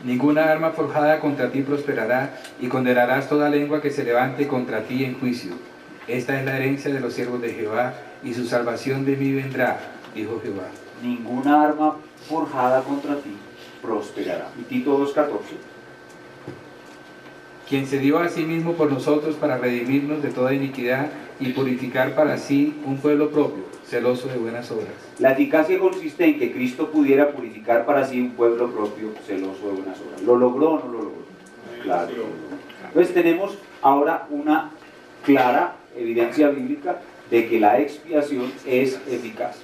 Ninguna arma forjada contra ti prosperará, y condenarás toda lengua que se levante contra ti en juicio. Esta es la herencia de los siervos de Jehová, y su salvación de mí vendrá, dijo Jehová. Ninguna arma forjada contra ti prosperará. Y Tito 2:14. Quien se dio a sí mismo por nosotros para redimirnos de toda iniquidad y purificar para sí un pueblo propio, celoso de buenas obras. La eficacia consiste en que Cristo pudiera purificar para sí un pueblo propio, celoso de buenas obras. ¿Lo logró o no lo logró? Claro. Entonces tenemos ahora una clara evidencia bíblica de que la expiación es eficaz.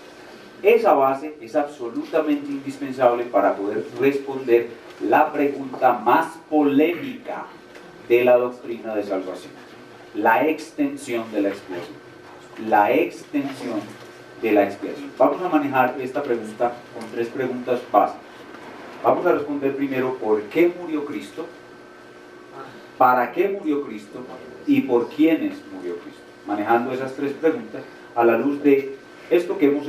Esa base es absolutamente indispensable para poder responder la pregunta más polémica de la doctrina de salvación: la extensión de la expiación. La extensión de la expiación. Vamos a manejar esta pregunta con 3 preguntas básicas. Vamos a responder primero por qué murió Cristo, para qué murió Cristo y por quiénes murió Cristo. Manejando esas 3 preguntas a la luz de esto que hemos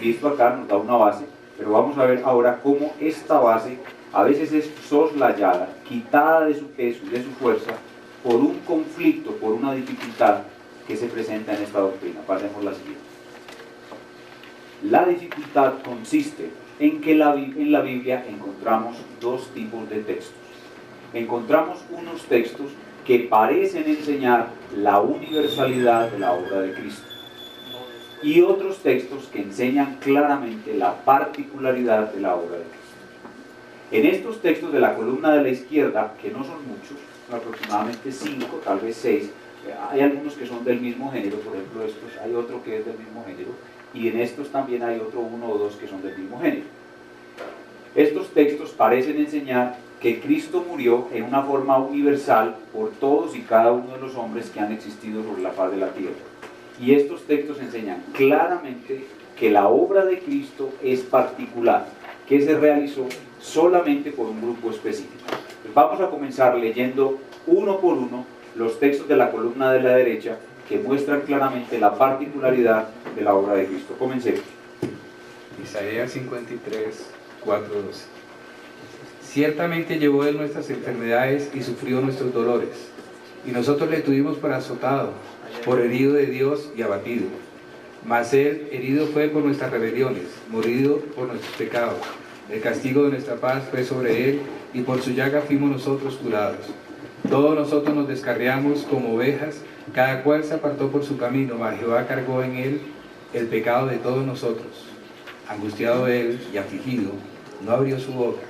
visto acá, nos da una base, pero vamos a ver ahora cómo esta base a veces es soslayada, quitada de su peso y de su fuerza por un conflicto, por una dificultad que se presenta en esta doctrina. Pasemos a la siguiente. La dificultad consiste en que en la Biblia encontramos 2 tipos de textos. Encontramos unos textos que parecen enseñar la universalidad de la obra de Cristo, y otros textos que enseñan claramente la particularidad de la obra de Cristo. En estos textos de la columna de la izquierda, que no son muchos, aproximadamente 5, tal vez 6, hay algunos que son del mismo género, por ejemplo estos, hay otro que es del mismo género, y en estos también hay otro 1 o 2 que son del mismo género. Estos textos parecen enseñar que Cristo murió en una forma universal por todos y cada uno de los hombres que han existido sobre la faz de la tierra. Y estos textos enseñan claramente que la obra de Cristo es particular, que se realizó solamente por un grupo específico. Pues vamos a comenzar leyendo uno por uno los textos de la columna de la derecha que muestran claramente la particularidad de la obra de Cristo. Comencemos. Isaías 53, 4-12. Ciertamente llevó él nuestras enfermedades y sufrió nuestros dolores, y nosotros le tuvimos por azotado, por herido de Dios y abatido. Mas él herido fue por nuestras rebeliones, morido por nuestros pecados. El castigo de nuestra paz fue sobre él, y por su llaga fuimos nosotros curados. Todos nosotros nos descarriamos como ovejas, cada cual se apartó por su camino, mas Jehová cargó en él el pecado de todos nosotros. Angustiado él y afligido, no abrió su boca.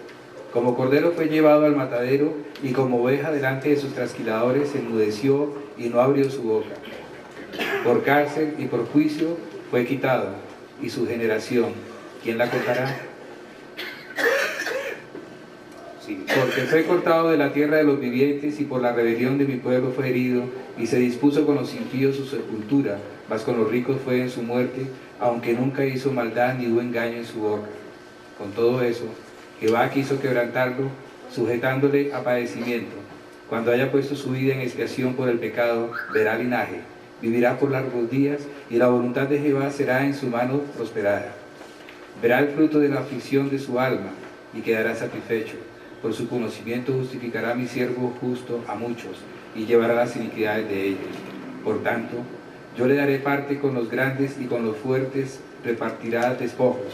Como cordero fue llevado al matadero, y como oveja delante de sus trasquiladores se enmudeció y no abrió su boca. Por cárcel y por juicio fue quitado, y su generación, ¿quién la contará? Porque fue cortado de la tierra de los vivientes, y por la rebelión de mi pueblo fue herido, y se dispuso con los impíos su sepultura, mas con los ricos fue en su muerte, aunque nunca hizo maldad ni hubo engaño en su boca. Con todo eso, Jehová quiso quebrantarlo, sujetándole a padecimiento. Cuando haya puesto su vida en expiación por el pecado, verá linaje, vivirá por largos días, y la voluntad de Jehová será en su mano prosperada. Verá el fruto de la aflicción de su alma, y quedará satisfecho. Por su conocimiento justificará mi siervo justo a muchos, y llevará las iniquidades de ellos. Por tanto, yo le daré parte con los grandes, y con los fuertes repartirá despojos,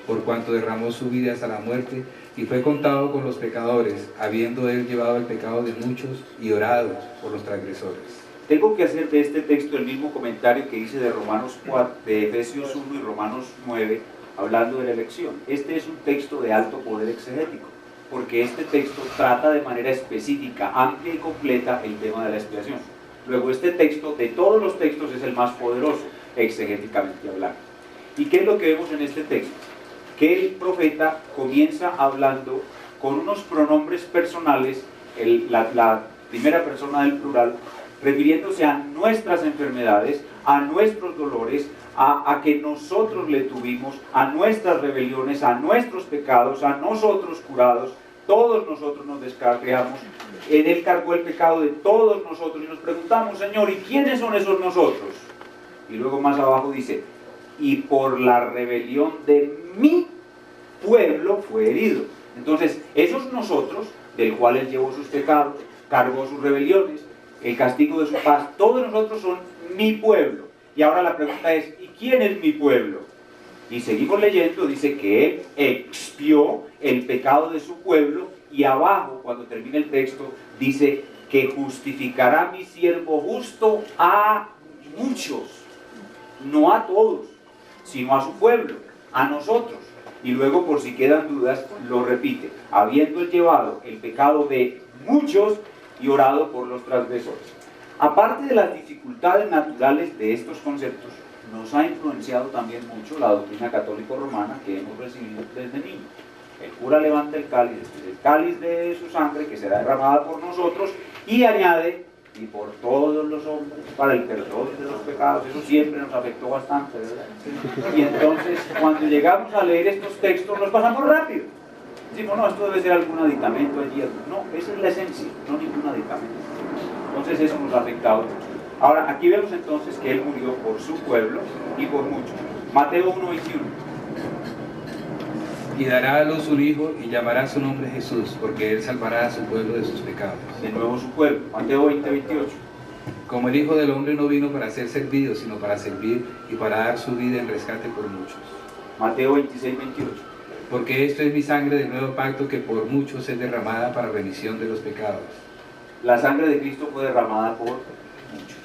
por cuanto derramó su vida hasta la muerte, y fue contado con los pecadores, habiendo él llevado el pecado de muchos y orado por los transgresores. Tengo que hacer de este texto el mismo comentario que hice de Romanos 4, de Efesios 1 y Romanos 9, hablando de la elección. Este es un texto de alto poder exegético, porque este texto trata de manera específica, amplia y completa el tema de la expiación. Luego, este texto, de todos los textos, es el más poderoso, exegéticamente hablando. ¿Y qué es lo que vemos en este texto? Que el profeta comienza hablando con unos pronombres personales, la primera persona del plural, refiriéndose a nuestras enfermedades, a nuestros dolores, a que nosotros le tuvimos, a nuestras rebeliones, a nuestros pecados, a nosotros curados. Todos nosotros nos descarriamos, en él cargó el pecado de todos nosotros, y nos preguntamos: Señor, ¿y quiénes son esos nosotros? Y luego más abajo dice: y por la rebelión de mi pueblo fue herido. Entonces, esos nosotros, del cual Él llevó sus pecados, cargó sus rebeliones, el castigo de su paz, todos nosotros son mi pueblo. Y ahora la pregunta es, ¿y quién es mi pueblo? Y seguimos leyendo, dice que Él expió el pecado de su pueblo, y abajo, cuando termina el texto, dice que justificará mi siervo justo a muchos, no a todos, sino a su pueblo, a nosotros. Y luego, por si quedan dudas, lo repite, habiendo Él llevado el pecado de muchos y orado por los transgresores. Aparte de las dificultades naturales de estos conceptos, nos ha influenciado también mucho la doctrina católico-romana que hemos recibido desde niños. El cura levanta el cáliz de su sangre que será derramada por nosotros, y añade, y por todos los hombres, para el perdón de los pecados. Eso siempre nos afectó bastante, ¿verdad? Y entonces, cuando llegamos a leer estos textos, los pasamos rápido. Decimos, no, esto debe ser algún aditamento allí. No, esa es la esencia, no ningún aditamento. Entonces eso nos ha afectado mucho. Ahora, aquí vemos entonces que Él murió por su pueblo y por muchos. Mateo 1:21. Y dará a luz un hijo y llamará su nombre Jesús, porque Él salvará a su pueblo de sus pecados. De nuevo su pueblo. Mateo 20:28. Como el Hijo del Hombre no vino para ser servido, sino para servir y para dar su vida en rescate por muchos. Mateo 26:28. Porque esto es mi sangre del nuevo pacto que por muchos es derramada para remisión de los pecados. La sangre de Cristo fue derramada por muchos.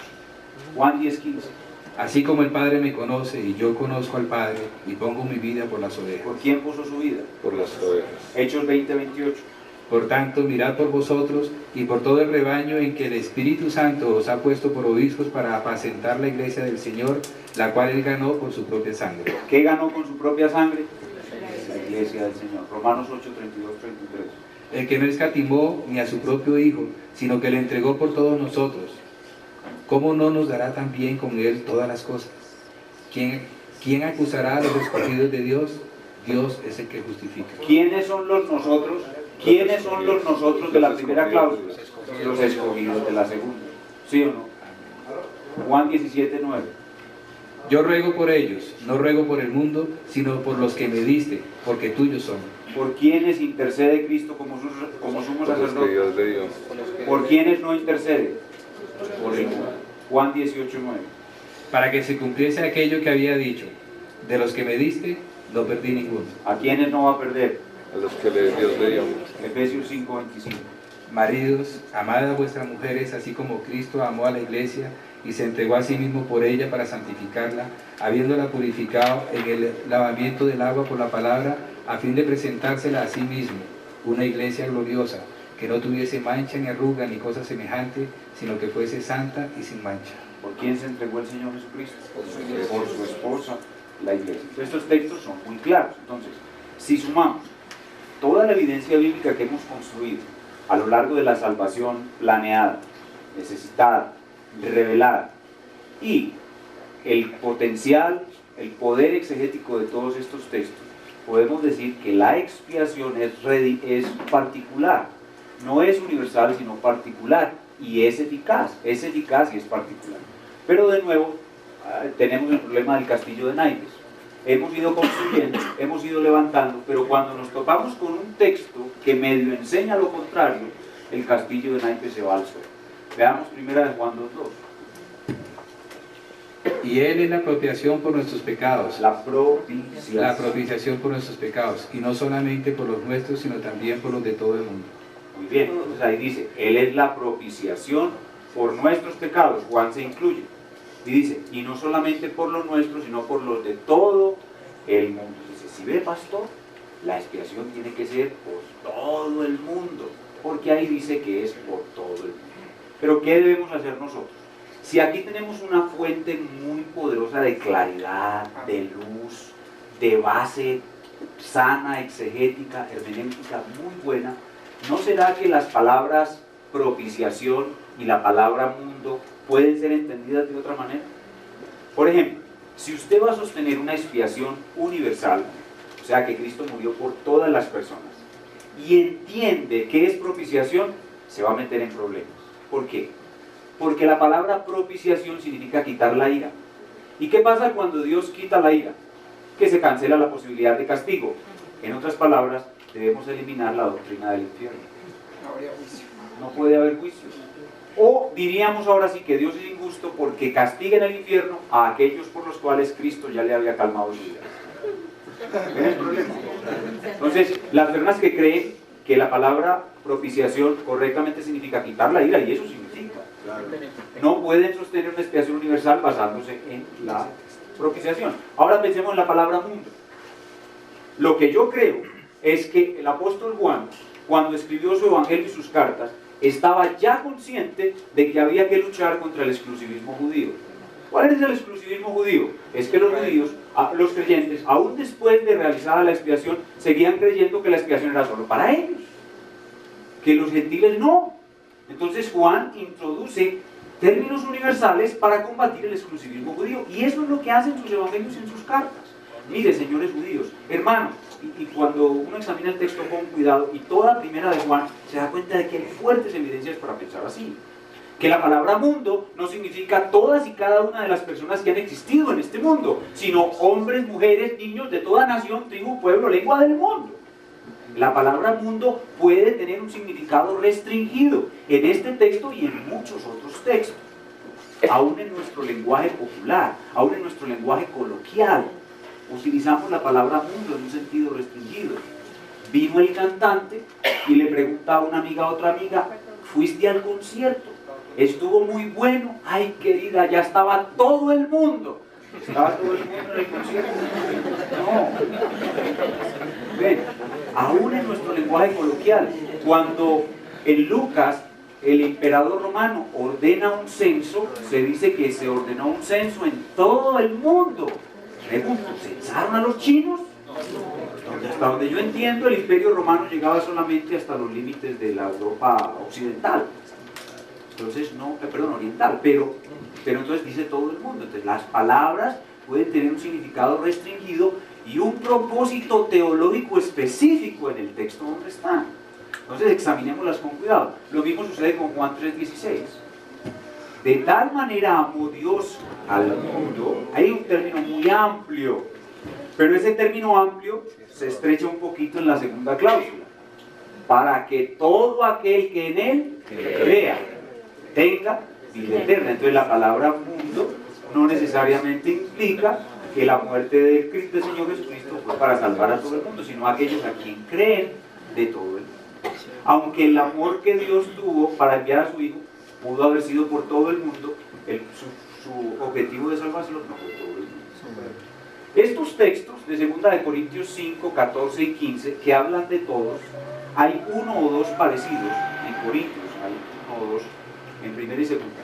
Juan 10:15. Así como el Padre me conoce y yo conozco al Padre y pongo mi vida por las ovejas. ¿Por quién puso su vida? Por las ovejas. Hechos 20:28. Por tanto, mirad por vosotros y por todo el rebaño en que el Espíritu Santo os ha puesto por obispos para apacentar la iglesia del Señor, la cual Él ganó por su propia sangre. ¿Qué ganó con su propia sangre? La iglesia del Señor. Romanos 8:32-33. El que no escatimó ni a su propio Hijo, sino que le entregó por todos nosotros, ¿cómo no nos dará también con Él todas las cosas? ¿Quién acusará a los escogidos de Dios? Dios es el que justifica. ¿Quiénes son los nosotros? ¿Quiénes son los nosotros de la primera cláusula? Los escogidos de la segunda. ¿Sí o no? Juan 17:9. Yo ruego por ellos, no ruego por el mundo, sino por los que me diste, porque tuyos son. ¿Por quiénes intercede Cristo como sumo sacerdote? Dios le dio. ¿Por quiénes no intercede? Por el mundo. Juan 18:9. Para que se cumpliese aquello que había dicho, de los que me diste, no perdí ninguno. ¿A quiénes no va a perder? A los que Dios le dio. Efesios 5:25. Maridos, amad a vuestras mujeres, así como Cristo amó a la iglesia y se entregó a sí mismo por ella para santificarla, habiéndola purificado en el lavamiento del agua por la palabra, a fin de presentársela a sí mismo, una iglesia gloriosa, que no tuviese mancha ni arruga ni cosa semejante, sino que fuese santa y sin mancha. ¿Por quién se entregó el Señor Jesucristo? Por su esposa, la iglesia. Estos textos son muy claros. Entonces, si sumamos toda la evidencia bíblica que hemos construido a lo largo de la salvación planeada, necesitada, revelada, y el potencial, el poder exegético de todos estos textos, podemos decir que la expiación es particular, no es universal sino particular, y es eficaz y es particular. Pero de nuevo tenemos el problema del castillo de naipes. Hemos ido construyendo, hemos ido levantando, pero cuando nos topamos con un texto que medio enseña lo contrario, el castillo de naipes se va al suelo. Veamos 1 Juan 2:2. Y Él es la propiciación por nuestros pecados. La propiciación. La propiciación por nuestros pecados, y no solamente por los nuestros, sino también por los de todo el mundo. Muy bien, entonces ahí dice, Él es la propiciación por nuestros pecados, Juan se incluye. Y dice, y no solamente por los nuestros, sino por los de todo el mundo. Dice, si ve, pastor, la expiación tiene que ser por todo el mundo, porque ahí dice que es por todo el mundo. Pero ¿qué debemos hacer nosotros? Si aquí tenemos una fuente muy poderosa de claridad, de luz, de base sana, exegética, hermenéutica muy buena, ¿no será que las palabras propiciación y la palabra mundo pueden ser entendidas de otra manera? Por ejemplo, si usted va a sostener una expiación universal, o sea que Cristo murió por todas las personas, y entiende qué es propiciación, se va a meter en problemas. ¿Por qué? Porque la palabra propiciación significa quitar la ira. ¿Y qué pasa cuando Dios quita la ira? Que se cancela la posibilidad de castigo. En otras palabras, debemos eliminar la doctrina del infierno. No habría juicio. No puede haber juicio. O diríamos ahora sí que Dios es injusto porque castiga en el infierno a aquellos por los cuales Cristo ya le había calmado su ira. ¿Ven el problema? Entonces, las personas que creen que la palabra propiciación correctamente significa quitar la ira, y eso significa, no pueden sostener una expiación universal basándose en la propiciación. Ahora pensemos en la palabra mundo. Lo que yo creo es que el apóstol Juan, cuando escribió su evangelio y sus cartas, estaba ya consciente de que había que luchar contra el exclusivismo judío. ¿Cuál es el exclusivismo judío? Es que los judíos, los creyentes, aún después de realizada la expiación, seguían creyendo que la expiación era solo para ellos, que los gentiles no. Entonces Juan introduce términos universales para combatir el exclusivismo judío, y eso es lo que hacen sus evangelios en sus cartas. Mire, señores judíos, hermanos, y cuando uno examina el texto con cuidado, y toda primera de Juan, se da cuenta de que hay fuertes evidencias para pensar así. Que la palabra mundo no significa todas y cada una de las personas que han existido en este mundo, sino hombres, mujeres, niños de toda nación, tribu, pueblo, lengua del mundo. La palabra mundo puede tener un significado restringido en este texto y en muchos otros textos. Aún en nuestro lenguaje popular, aún en nuestro lenguaje coloquial, utilizamos la palabra mundo en un sentido restringido. Vino el cantante y le pregunta a una amiga a otra amiga, ¿fuiste al concierto? Estuvo muy bueno. Ay, querida, ya estaba todo el mundo. ¿Estaba todo el mundo en el concierto? No. Ven, aún en nuestro lenguaje coloquial, cuando en Lucas el emperador romano ordena un censo, se dice que se ordenó un censo en todo el mundo. Pregunto, ¿censaron a los chinos? Hasta donde yo entiendo, el imperio romano llegaba solamente hasta los límites de la Europa occidental. Entonces, no, perdón, oriental, pero entonces dice todo el mundo. Entonces, las palabras pueden tener un significado restringido y un propósito teológico específico en el texto donde están. Entonces, examinémoslas con cuidado. Lo mismo sucede con Juan 3:16. De tal manera amó Dios al mundo. Hay un término muy amplio, pero ese término amplio se estrecha un poquito en la segunda cláusula. Para que todo aquel que en él crea tenga vida eterna. Entonces la palabra mundo no necesariamente implica que la muerte del Señor Jesucristo fue para salvar a todo el mundo, sino a aquellos a quien creen de todo el mundo. Aunque el amor que Dios tuvo para enviar a su Hijo pudo haber sido por todo el mundo, su objetivo de salvación no fue todo el mundo. Estos textos de 2 de Corintios 5, 14 y 15, que hablan de todos, hay uno o dos parecidos en Corintios, hay uno o dos en primera y segunda.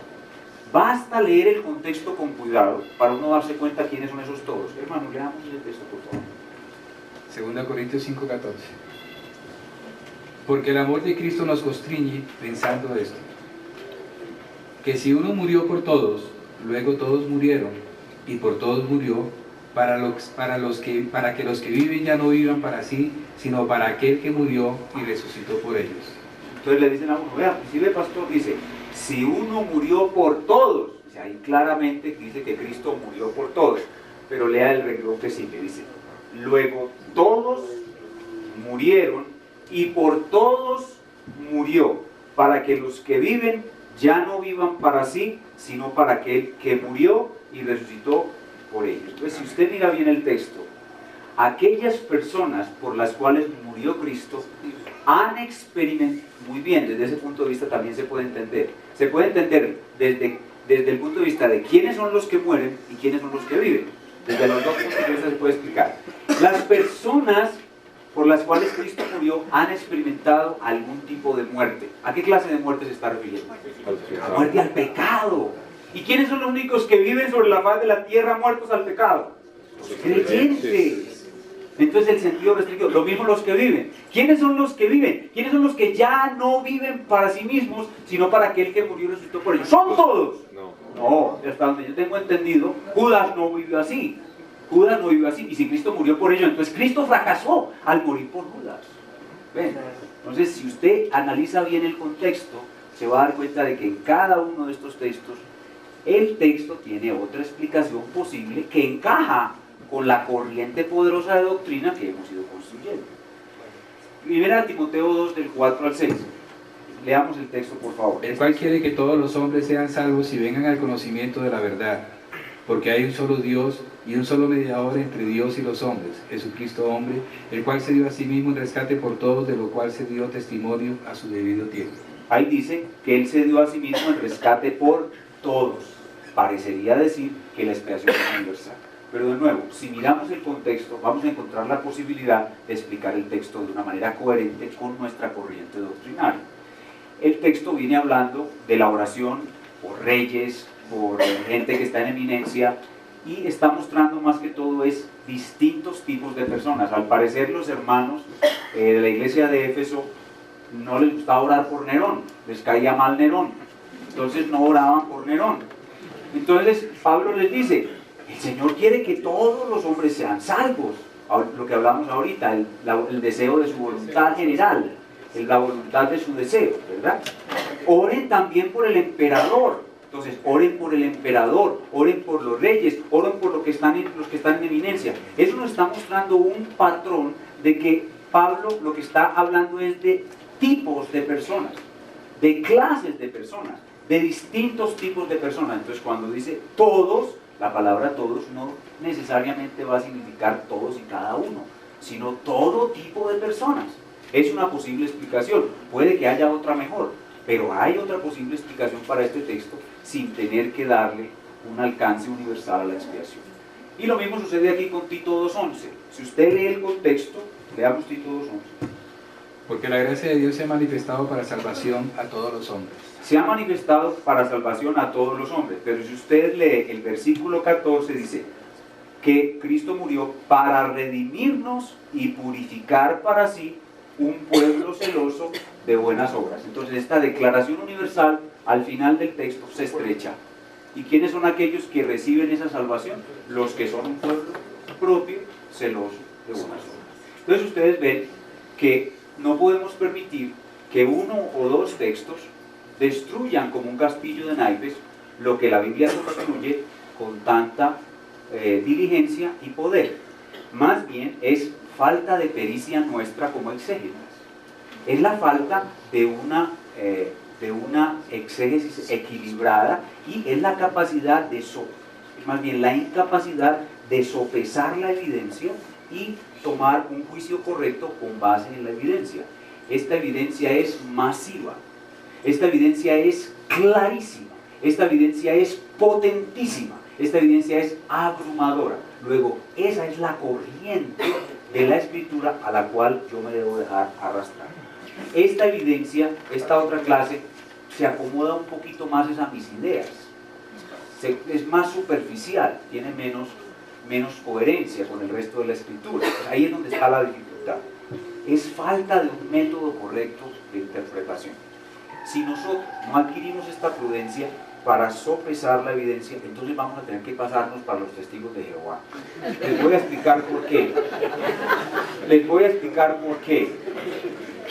Basta leer el contexto con cuidado para uno darse cuenta quiénes son esos todos. Hermano, leamos el texto, por favor. 2 Corintios 5, 14. Porque el amor de Cristo nos constriñe pensando esto, que si uno murió por todos, luego todos murieron, y por todos murió, para que los que viven ya no vivan para sí, sino para aquel que murió y resucitó por ellos. Entonces le dicen a uno, vea, si el pastor dice, si uno murió por todos, o sea, ahí claramente dice que Cristo murió por todos, pero lea el renglón que sigue, dice, luego todos murieron y por todos murió, para que los que viven ya no vivan para sí, sino para aquel que murió y resucitó por ellos. Entonces, si usted mira bien el texto, aquellas personas por las cuales murió Cristo han experimentado, muy bien, desde ese punto de vista también se puede entender desde el punto de vista de quiénes son los que mueren y quiénes son los que viven. Desde los dos puntos de vista se puede explicar. Las personas por las cuales Cristo murió han experimentado algún tipo de muerte. ¿A qué clase de muerte se está refiriendo? La muerte al pecado. ¿Y quiénes son los únicos que viven sobre la faz de la tierra muertos al pecado? Los creyentes. Entonces el sentido restringido, lo mismo los que viven. ¿Quiénes son los que viven? ¿Quiénes son los que ya no viven para sí mismos, sino para aquel que murió y resucitó por ellos? ¿Son todos? No, hasta donde yo tengo entendido, Judas no vivió así. Judas no vivió así, y si Cristo murió por ellos, entonces Cristo fracasó al morir por Judas. ¿Ven? Entonces, si usted analiza bien el contexto, se va a dar cuenta de que en cada uno de estos textos, el texto tiene otra explicación posible que encaja con la corriente poderosa de doctrina que hemos ido construyendo. Primera Timoteo 2, del 4 al 6. Leamos el texto, por favor. El cual quiere que todos los hombres sean salvos y vengan al conocimiento de la verdad, porque hay un solo Dios y un solo mediador entre Dios y los hombres, Jesucristo hombre, el cual se dio a sí mismo en rescate por todos, de lo cual se dio testimonio a su debido tiempo. Ahí dice que Él se dio a sí mismo en rescate por todos. Parecería decir que la expiación es universal. Pero de nuevo, si miramos el contexto, vamos a encontrar la posibilidad de explicar el texto de una manera coherente con nuestra corriente doctrinaria. El texto viene hablando de la oración por reyes, por gente que está en eminencia, y está mostrando más que todo es distintos tipos de personas. Al parecer los hermanos de la iglesia de Éfeso no les gustaba orar por Nerón, les caía mal Nerón, entonces no oraban por Nerón. Entonces Pablo les dice, el Señor quiere que todos los hombres sean salvos, lo que hablamos ahorita, el deseo de su voluntad general, la voluntad de su deseo, ¿verdad? Oren también por el emperador. Entonces, oren por el emperador, oren por los reyes, oren por los que están en eminencia. Eso nos está mostrando un patrón de que Pablo lo que está hablando es de tipos de personas, de clases de personas, de distintos tipos de personas. Entonces, cuando dice todos, la palabra todos no necesariamente va a significar todos y cada uno, sino todo tipo de personas. Es una posible explicación, puede que haya otra mejor, pero hay otra posible explicación para este texto sin tener que darle un alcance universal a la expiación. Y lo mismo sucede aquí con Tito 2.11. Si usted lee el contexto, leamos Tito 2.11. Porque la gracia de Dios se ha manifestado para salvación a todos los hombres. Se ha manifestado para salvación a todos los hombres, pero si usted lee el versículo 14, dice que Cristo murió para redimirnos y purificar para sí un pueblo celoso de buenas obras. Entonces esta declaración universal al final del texto se estrecha. ¿Y quiénes son aquellos que reciben esa salvación? Los que son un pueblo propio, celoso de buenas obras. Entonces ustedes ven que no podemos permitir que uno o dos textos destruyan como un castillo de naipes lo que la Biblia construye con tanta diligencia y poder. Más bien es falta de pericia nuestra como exégetas. Es la falta de una exégesis equilibrada y es la capacidad es más bien la incapacidad de sopesar la evidencia y tomar un juicio correcto con base en la evidencia. Esta evidencia es masiva, esta evidencia es clarísima, esta evidencia es potentísima, esta evidencia es abrumadora. Luego, esa es la corriente de la Escritura a la cual yo me debo dejar arrastrar. Esta evidencia, esta otra clase, se acomoda un poquito más a mis ideas, es más superficial, tiene menos coherencia con el resto de la Escritura. Ahí es donde está la dificultad. Es falta de un método correcto de interpretación. Si nosotros no adquirimos esta prudencia para sopesar la evidencia, entonces vamos a tener que pasarnos para los testigos de Jehová. Les voy a explicar por qué.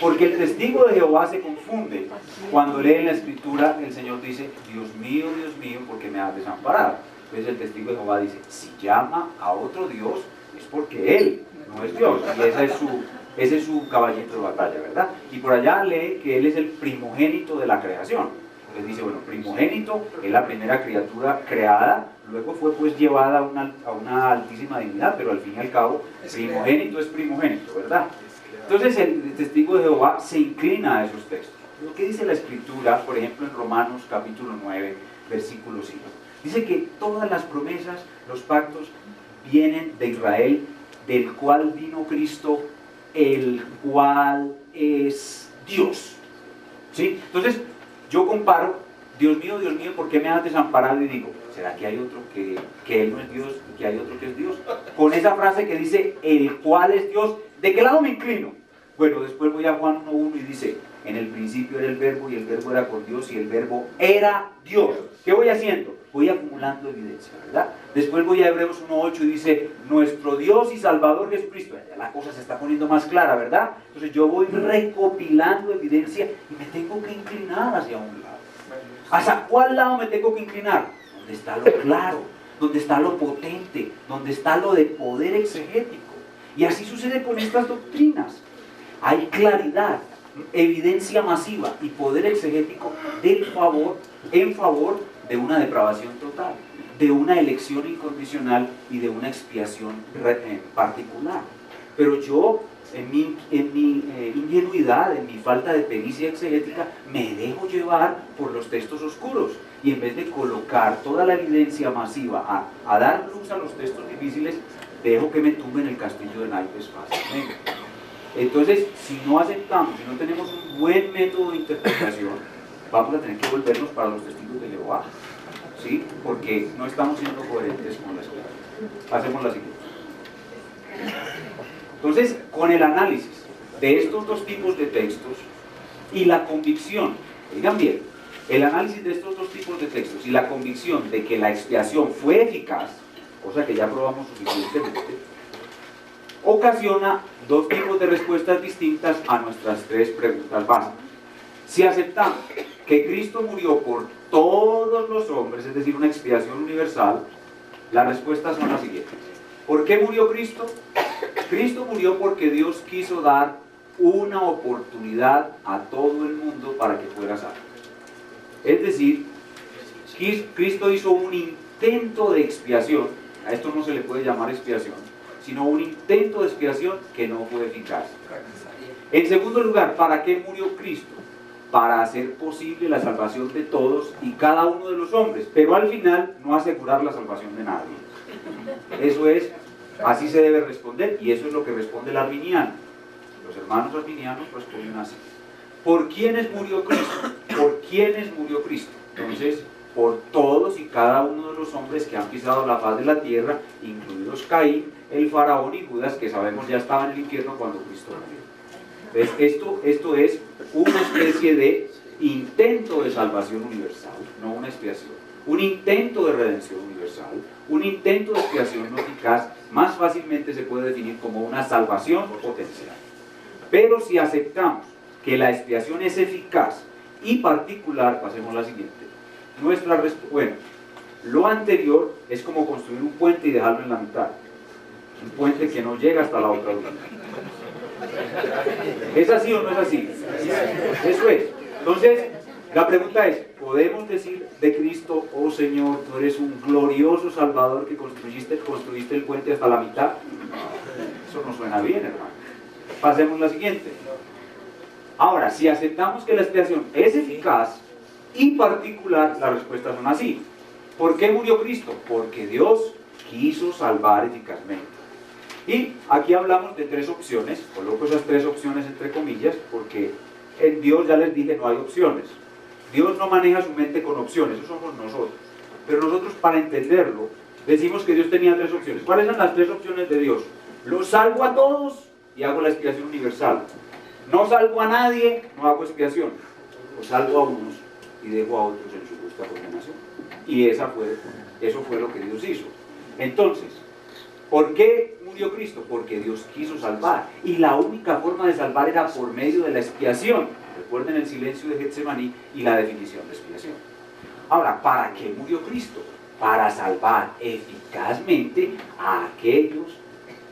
Porque el testigo de Jehová se confunde cuando lee en la Escritura, el Señor dice, Dios mío, ¿por qué me has desamparado? Entonces el testigo de Jehová dice, si llama a otro Dios, es porque Él no es Dios. Y ese es su caballito de batalla, ¿verdad? Y por allá lee que Él es el primogénito de la creación. Entonces dice, bueno, primogénito es la primera criatura creada, luego fue pues llevada a una altísima dignidad, pero al fin y al cabo, primogénito es primogénito, ¿verdad? Entonces el testigo de Jehová se inclina a esos textos. Lo que dice la Escritura, por ejemplo en Romanos capítulo 9, versículo 5, dice que todas las promesas, los pactos, vienen de Israel, del cual vino Cristo, el cual es Dios. ¿Sí? Entonces yo comparo, Dios mío, ¿por qué me has desamparado? Y digo, ¿será que hay otro que Él no es Dios y que hay otro que es Dios? Con esa frase que dice, el cual es Dios, ¿de qué lado me inclino? Bueno, después voy a Juan 1.1 y dice, en el principio era el verbo y el verbo era con Dios y el verbo era Dios. ¿Qué voy haciendo? Voy acumulando evidencia, ¿verdad? Después voy a Hebreos 1.8 y dice, nuestro Dios y Salvador Jesucristo. Ya la cosa se está poniendo más clara, ¿verdad? Entonces yo voy recopilando evidencia y me tengo que inclinar hacia un lado. ¿Hacia cuál lado me tengo que inclinar? Donde está lo claro, donde está lo potente, donde está lo de poder exegético. Y así sucede con estas doctrinas. hay claridad, evidencia masiva y poder exegético en favor de una depravación total, de una elección incondicional y de una expiación particular. Pero yo, en mi ingenuidad, en mi falta de pericia exegética, me dejo llevar por los textos oscuros, y en vez de colocar toda la evidencia masiva a dar luz a los textos difíciles, dejo que me tumben el castillo de naipes fácilmente. Entonces, si no aceptamos, si no tenemos un buen método de interpretación, vamos a tener que volvernos para los testigos de Jehová, ¿sí? Porque no estamos siendo coherentes con la escritura. Pasemos a la siguiente. Entonces, con el análisis de estos dos tipos de textos y la convicción, oigan bien, el análisis de estos dos tipos de textos y la convicción de que la expiación fue eficaz, cosa que ya probamos suficientemente, ocasiona dos tipos de respuestas distintas a nuestras tres preguntas básicas. Si aceptamos que Cristo murió por todos los hombres, es decir, una expiación universal, las respuestas son las siguientes. ¿Por qué murió Cristo? Cristo murió porque Dios quiso dar una oportunidad a todo el mundo para que fuera salvo. Es decir, Cristo hizo un intento de expiación, a esto no se le puede llamar expiación, sino un intento de expiación que no fue eficaz. En segundo lugar, ¿para qué murió Cristo? Para hacer posible la salvación de todos y cada uno de los hombres, pero al final no asegurar la salvación de nadie. Eso es, así se debe responder, y eso es lo que responde el arminiano. Los hermanos arminianos responden así. ¿Por quiénes murió Cristo? ¿Por quiénes murió Cristo? Entonces, por todos y cada uno de los hombres que han pisado la faz de la tierra, incluidos Caín, el faraón y Judas, que sabemos ya estaban en el infierno cuando Cristo murió. Entonces, esto es una especie de intento de salvación universal, no una expiación. Un intento de redención universal, un intento de expiación no eficaz, más fácilmente se puede definir como una salvación potencial. Pero si aceptamos que la expiación es eficaz y particular, pasemos a la siguiente. Bueno, lo anterior es como construir un puente y dejarlo en la mitad. Un puente que no llega hasta la otra orilla. ¿Es así o no es así? Eso es. Entonces, la pregunta es, ¿podemos decir de Cristo, oh Señor, tú eres un glorioso Salvador que construiste el puente hasta la mitad? Eso no suena bien, hermano. Pasemos a la siguiente. Ahora, si aceptamos que la expiación es eficaz y particular, las respuestas son así. ¿Por qué murió Cristo? Porque Dios quiso salvar eficazmente. Y aquí hablamos de tres opciones, coloco esas tres opciones entre comillas, porque en Dios, ya les dije, no hay opciones. Dios no maneja su mente con opciones, eso somos nosotros. Pero nosotros, para entenderlo, decimos que Dios tenía tres opciones. ¿Cuáles son las tres opciones de Dios? Los salvo a todos y hago la expiación universal. No salvo a nadie, no hago expiación. Los salvo a unos y dejo a otros en su justa condenación. Y eso fue lo que Dios hizo. Entonces, ¿por qué murió Cristo? Porque Dios quiso salvar. Y la única forma de salvar era por medio de la expiación. Recuerden el silencio de Getsemaní y la definición de expiación. Ahora, ¿para qué murió Cristo? Para salvar eficazmente a aquellos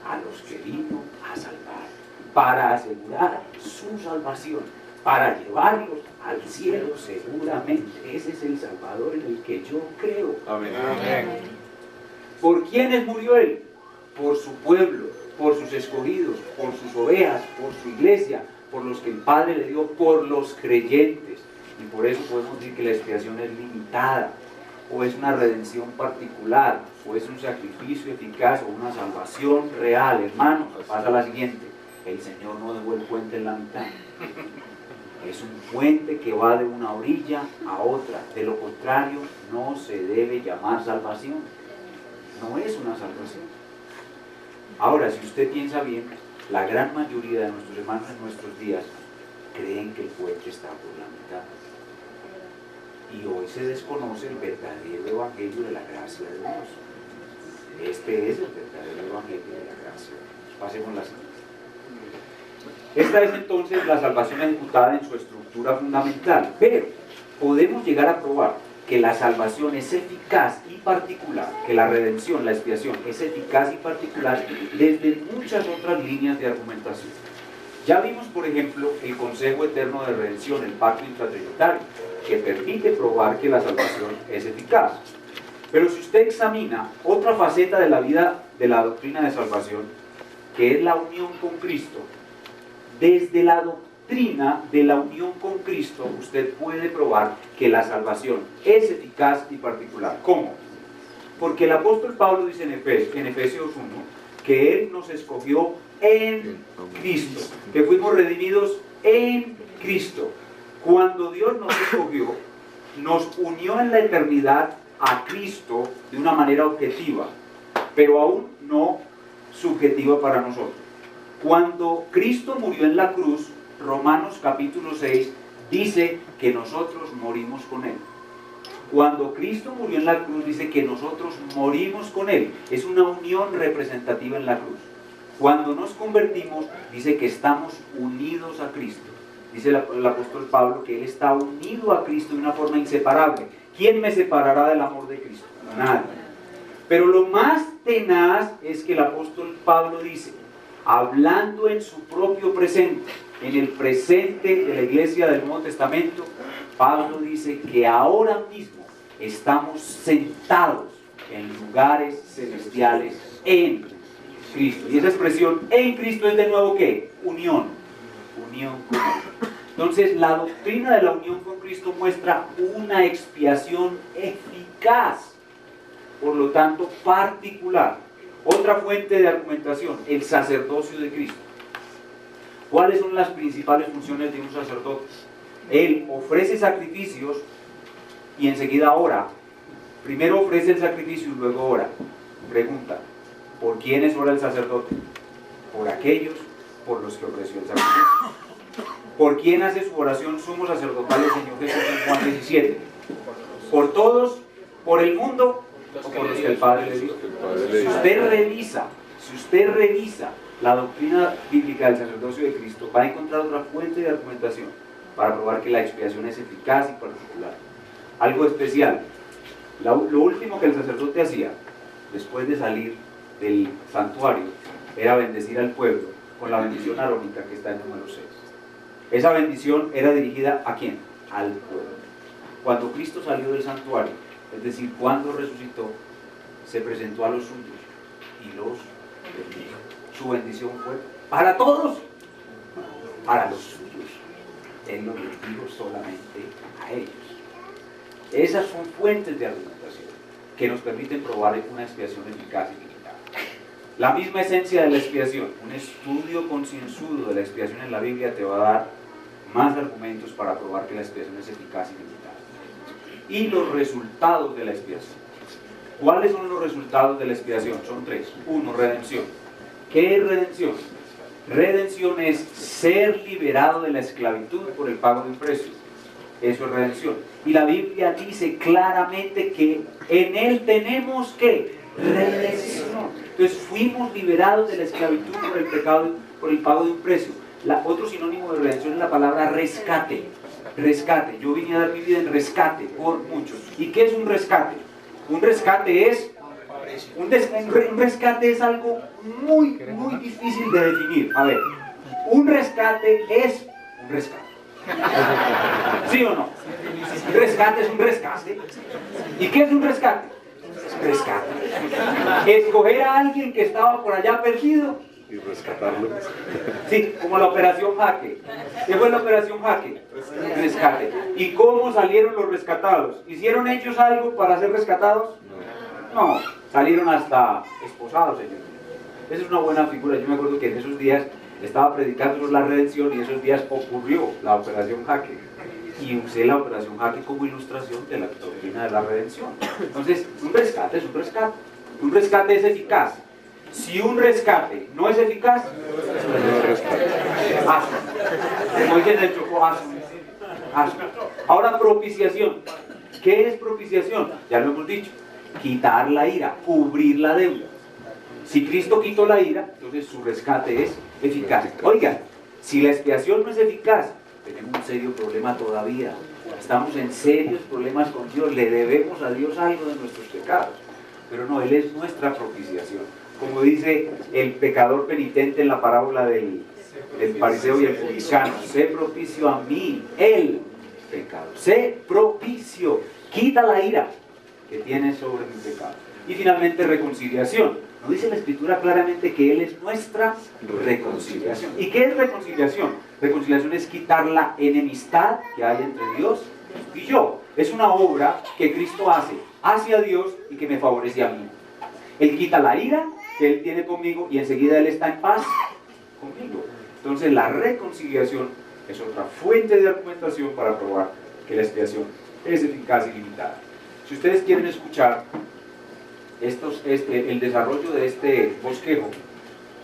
a los que vino a salvar. Para asegurar su salvación, para llevarlos al cielo seguramente. Ese es el Salvador en el que yo creo. Amén. Amén. ¿Por quiénes murió Él? Por su pueblo, por sus escogidos, por sus ovejas, por su iglesia, por los que el Padre le dio, por los creyentes. Y por eso podemos decir que la expiación es limitada, o es una redención particular, o es un sacrificio eficaz, o una salvación real. Hermanos, pasa la siguiente. El Señor no dejó el puente en la mitad. Es un puente que va de una orilla a otra. De lo contrario, no se debe llamar salvación. No es una salvación. Ahora, si usted piensa bien, la gran mayoría de nuestros hermanos en nuestros días creen que el puente está por la mitad. Y hoy se desconoce el verdadero evangelio de la gracia de Dios. Este es el verdadero evangelio de la gracia de Dios. Pasemos a la siguiente. Esta es entonces la salvación ejecutada en su estructura fundamental, pero podemos llegar a probar que la salvación es eficaz y particular, que la redención, la expiación es eficaz y particular desde muchas otras líneas de argumentación. Ya vimos, por ejemplo, el consejo eterno de redención, el pacto intratrinitario, que permite probar que la salvación es eficaz. Pero si usted examina otra faceta de la vida de la doctrina de salvación, que es la unión con Cristo, desde la doctrina de la unión con Cristo, usted puede probar que la salvación es eficaz y particular. ¿Cómo? Porque el apóstol Pablo dice en Efesios 1, que Él nos escogió en Cristo, que fuimos redimidos en Cristo. Cuando Dios nos escogió, nos unió en la eternidad a Cristo de una manera objetiva, pero aún no subjetiva para nosotros. Cuando Cristo murió en la cruz, Romanos capítulo 6 dice que nosotros morimos con Él. Cuando Cristo murió en la cruz, dice que nosotros morimos con Él. Es una unión representativa en la cruz. Cuando nos convertimos, dice que estamos unidos a Cristo. Dice el apóstol Pablo que Él está unido a Cristo de una forma inseparable. ¿Quién me separará del amor de Cristo? Nadie. Pero lo más tenaz es que el apóstol Pablo dice, hablando en su propio presente, en el presente de la iglesia del Nuevo Testamento, Pablo dice que ahora mismo estamos sentados en lugares celestiales en Cristo. Y esa expresión en Cristo es de nuevo ¿qué? Unión. Unión con Él. Entonces la doctrina de la unión con Cristo muestra una expiación eficaz, por lo tanto particular. Otra fuente de argumentación, el sacerdocio de Cristo. ¿Cuáles son las principales funciones de un sacerdote? Él ofrece sacrificios y enseguida ora. Primero ofrece el sacrificio y luego ora. Pregunta, ¿por quiénes ora el sacerdote? Por aquellos por los que ofreció el sacrificio. ¿Por quién hace su oración sumo sacerdotal el Señor Jesús en Juan 17? ¿Por todos? ¿Por el mundo? ¿O por los que el Padre le dio? Si usted revisa la doctrina bíblica del sacerdocio de Cristo, va a encontrar otra fuente de argumentación para probar que la expiación es eficaz y particular. Algo especial. Lo último que el sacerdote hacía después de salir del santuario era bendecir al pueblo con la bendición arónica que está en número 6. Esa bendición era dirigida ¿a quién? Al pueblo. Cuando Cristo salió del santuario, es decir, cuando resucitó, se presentó a los suyos y los bendijo. Su bendición fue para todos, para los suyos. Él los bendijo solamente a ellos. Esas son fuentes de argumentación que nos permiten probar una expiación eficaz y limitada. La misma esencia de la expiación, un estudio concienzudo de la expiación en la Biblia te va a dar más argumentos para probar que la expiación es eficaz y limitada. Y los resultados de la expiación. ¿Cuáles son los resultados de la expiación? Son tres. Uno, redención. ¿Qué es redención? Redención es ser liberado de la esclavitud por el pago de un precio. Eso es redención. Y la Biblia dice claramente que en Él tenemos ¿qué? Redención. Entonces fuimos liberados de la esclavitud por el pecado, por el pago de un precio. Otro sinónimo de redención es la palabra rescate. Rescate. Yo vine a dar mi vida en rescate por muchos. ¿Y qué es un rescate? Un rescate es un rescate es algo muy difícil de definir. A ver, un rescate es un rescate. ¿Sí o no? Un rescate es un rescate. ¿Y qué es un rescate? Rescate. Escoger a alguien que estaba por allá perdido y rescatarlo. Sí, como la operación Jaque. ¿Qué fue la operación Jaque? Rescate. ¿Y cómo salieron los rescatados? ¿Hicieron ellos algo para ser rescatados? No, salieron hasta esposados ellos. Esa es una buena figura. Yo me acuerdo que en esos días estaba predicando sobre la redención y en esos días ocurrió la operación Jaque. Y usé la operación Jaque como ilustración de la doctrina de la redención. Entonces, un rescate es un rescate. Un rescate es eficaz. Si un rescate no es eficaz, hazlo. Como dicen en el Chocó, hazlo. Ahora, propiciación. ¿Qué es propiciación? Ya lo hemos dicho. Quitar la ira, cubrir la deuda. Si Cristo quitó la ira, entonces su rescate es eficaz. Oigan, si la expiación no es eficaz, tenemos un serio problema todavía. Estamos en serios problemas con Dios. Le debemos a Dios algo de nuestros pecados. Pero no, Él es nuestra propiciación. Como dice el pecador penitente en la parábola del el fariseo y el publicano. Sé propicio a mí, el pecado. Sé propicio. Quita la ira que tienes sobre mi pecado. Y finalmente reconciliación. ¿No dice la Escritura claramente que Él es nuestra reconciliación? ¿Y qué es reconciliación? Reconciliación es quitar la enemistad que hay entre Dios y yo. Es una obra que Cristo hace hacia Dios y que me favorece a mí. Él quita la ira que Él tiene conmigo y enseguida Él está en paz conmigo. Entonces la reconciliación es otra fuente de argumentación para probar que la expiación es eficaz y limitada. Si ustedes quieren escuchar el desarrollo de este bosquejo,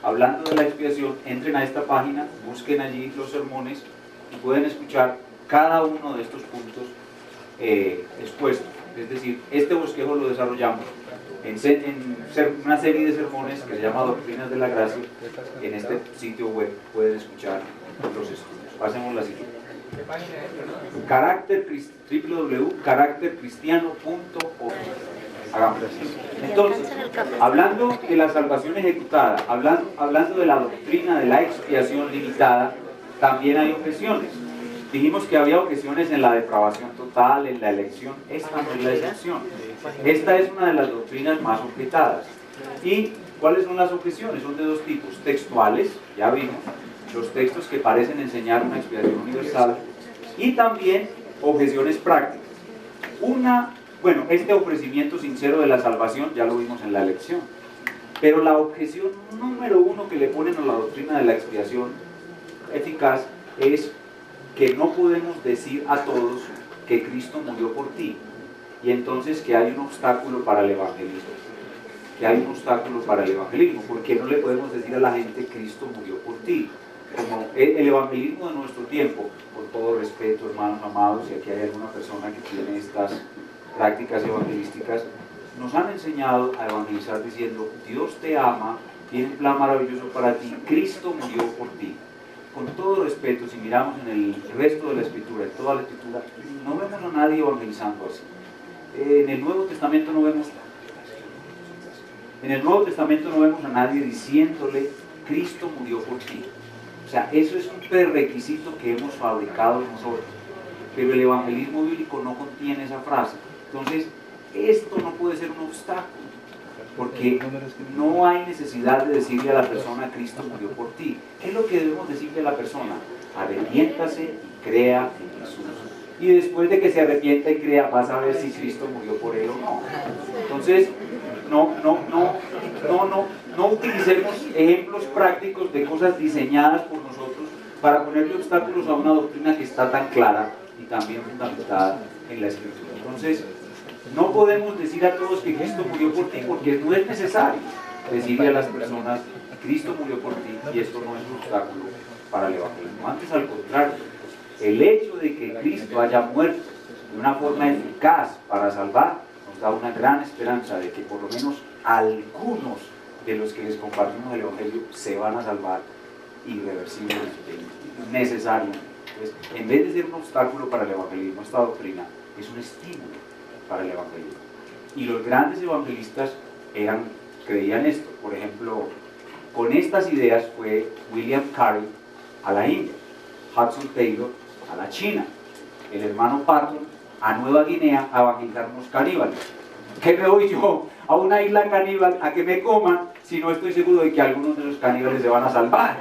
hablando de la expiación, entren a esta página, busquen allí los sermones y pueden escuchar cada uno de estos puntos expuestos. Es decir, este bosquejo lo desarrollamos en una serie de sermones que se llama Doctrinas de la Gracia. En este sitio web pueden escuchar los estudios. Pasemos la siguiente. www.caractercristiano.org. Hagamos así. Entonces, hablando de la salvación ejecutada, hablando de la doctrina de la expiación limitada, también hay objeciones. Dijimos que había objeciones en la depravación total, en la elección. Esta no es la excepción. Esta es una de las doctrinas más objetadas. ¿Y cuáles son las objeciones? Son de dos tipos. Textuales, ya vimos, los textos que parecen enseñar una expiación universal, y también objeciones prácticas. Este ofrecimiento sincero de la salvación ya lo vimos en la elección. Pero la objeción número uno que le ponen a la doctrina de la expiación eficaz es que no podemos decir a todos que Cristo murió por ti, y entonces que hay un obstáculo para el evangelismo. Porque no le podemos decir a la gente Cristo murió por ti. Como el evangelismo de nuestro tiempo, con todo respeto, hermanos amados, y aquí hay alguna persona que tiene estas prácticas evangelísticas, nos han enseñado a evangelizar diciendo: Dios te ama, tiene un plan maravilloso para ti, Cristo murió por ti. Con todo respeto, si miramos en el resto de la Escritura, en toda la Escritura, no vemos a nadie evangelizando así. En el Nuevo Testamento no vemos a nadie diciéndole Cristo murió por ti. O sea, eso es un prerequisito que hemos fabricado nosotros. Pero el evangelismo bíblico no contiene esa frase. Entonces, esto no puede ser un obstáculo, porque no hay necesidad de decirle a la persona Cristo murió por ti. ¿Qué es lo que debemos decirle a la persona? Arrepiéntase y crea en Jesús. Y después de que se arrepienta y crea, vas a ver si Cristo murió por él o no. Entonces, no utilicemos ejemplos prácticos de cosas diseñadas por nosotros para ponerle obstáculos a una doctrina que está tan clara y tan bien fundamentada en la Escritura. Entonces, no podemos decir a todos que Cristo murió por ti, porque no es necesario decirle a las personas Cristo murió por ti, y esto no es un obstáculo para el evangelismo. Antes, al contrario, el hecho de que Cristo haya muerto de una forma eficaz para salvar nos da una gran esperanza de que por lo menos algunos de los que les compartimos el evangelio se van a salvar irreversiblemente, necesariamente. Entonces, en vez de ser un obstáculo para el evangelismo, esta doctrina es un estímulo para el evangelismo. Y los grandes evangelistas creían esto. Por ejemplo, con estas ideas fue William Carey a la India, Hudson Taylor a la China, el hermano Patton a Nueva Guinea a evangelizar unos caníbales. ¿Qué me voy yo a una isla caníbal a que me coman si no estoy seguro de que algunos de los caníbales se van a salvar?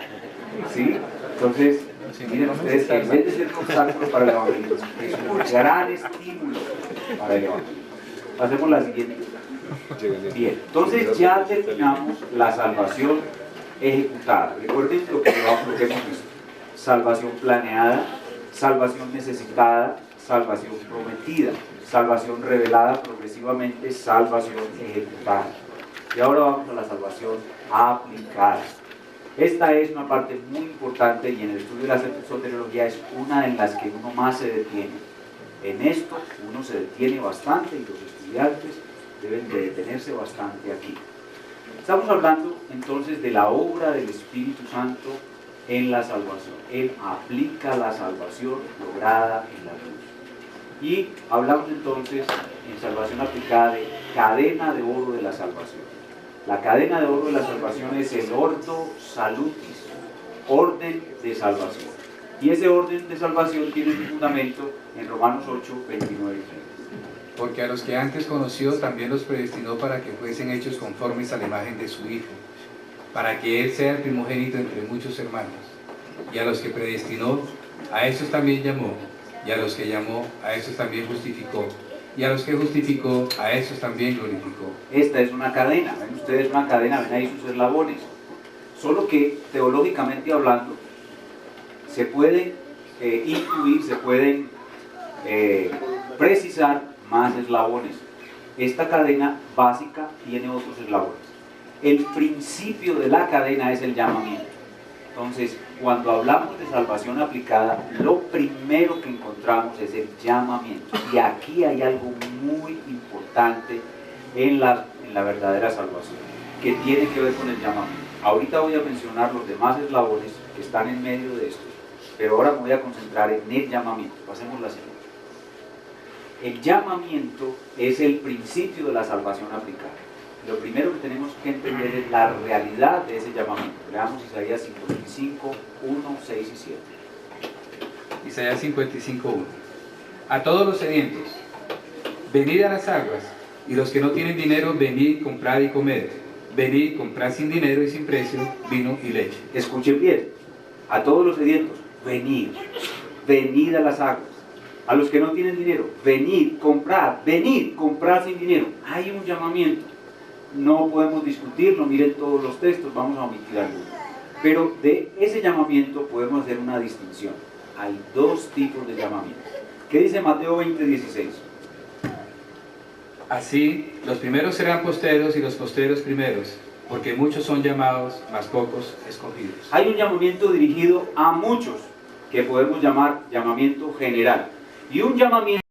¿Sí? Entonces, miren ustedes que en vez de ser un obstáculo para el evangelismo, es un gran estímulo para el evangelismo. Pasemos a la siguiente. Bien, entonces ya terminamos la salvación ejecutada. Recuerden lo que hemos visto: salvación planeada, salvación necesitada, salvación prometida, salvación revelada progresivamente, salvación ejecutada. Y ahora vamos a la salvación aplicada. Esta es una parte muy importante, y en el estudio de la soteriología es una en las que uno más se detiene. En esto uno se detiene bastante, y los estudiantes deben de detenerse bastante aquí. Estamos hablando entonces de la obra del Espíritu Santo en la salvación. Él aplica la salvación lograda en la cruz. Y hablamos entonces en salvación aplicada de cadena de oro de la salvación. La cadena de oro de la salvación es el ordo salutis, orden de salvación. Y ese orden de salvación tiene su fundamento en Romanos 8, 29 y 30. Porque a los que antes conoció también los predestinó para que fuesen hechos conformes a la imagen de su Hijo, para que Él sea el primogénito entre muchos hermanos. Y a los que predestinó, a esos también llamó, y a los que llamó, a esos también justificó, y a los que justificó, a esos también glorificó. Esta es una cadena, ven ustedes una cadena, ven ahí sus eslabones. Solo que teológicamente hablando, se pueden incluir, se pueden precisar más eslabones. Esta cadena básica tiene otros eslabones. El principio de la cadena es el llamamiento. Entonces, cuando hablamos de salvación aplicada, lo primero que encontramos es el llamamiento. Y aquí hay algo muy importante en la verdadera salvación, que tiene que ver con el llamamiento. Ahorita voy a mencionar los demás eslabones que están en medio de esto, pero ahora me voy a concentrar en el llamamiento. Pasemos la siguiente. El llamamiento es el principio de la salvación aplicada. Lo primero que tenemos que entender es la realidad de ese llamamiento. Leamos Isaías 55, 1, 6 y 7. Isaías 55, 1. A todos los sedientos, venid a las aguas, y los que no tienen dinero, venid, comprad y comed. Venid, comprad sin dinero y sin precio, vino y leche. Escuchen bien, a todos los sedientos, venid, venid a las aguas. A los que no tienen dinero, venid, comprad sin dinero. Hay un llamamiento. No podemos discutirlo, miren todos los textos, vamos a omitir algunos. Pero de ese llamamiento podemos hacer una distinción. Hay dos tipos de llamamiento. ¿Qué dice Mateo 20, 16? Así, los primeros serán posteros y los posteros primeros, porque muchos son llamados, mas pocos escogidos. Hay un llamamiento dirigido a muchos, que podemos llamar llamamiento general. Y un llamamiento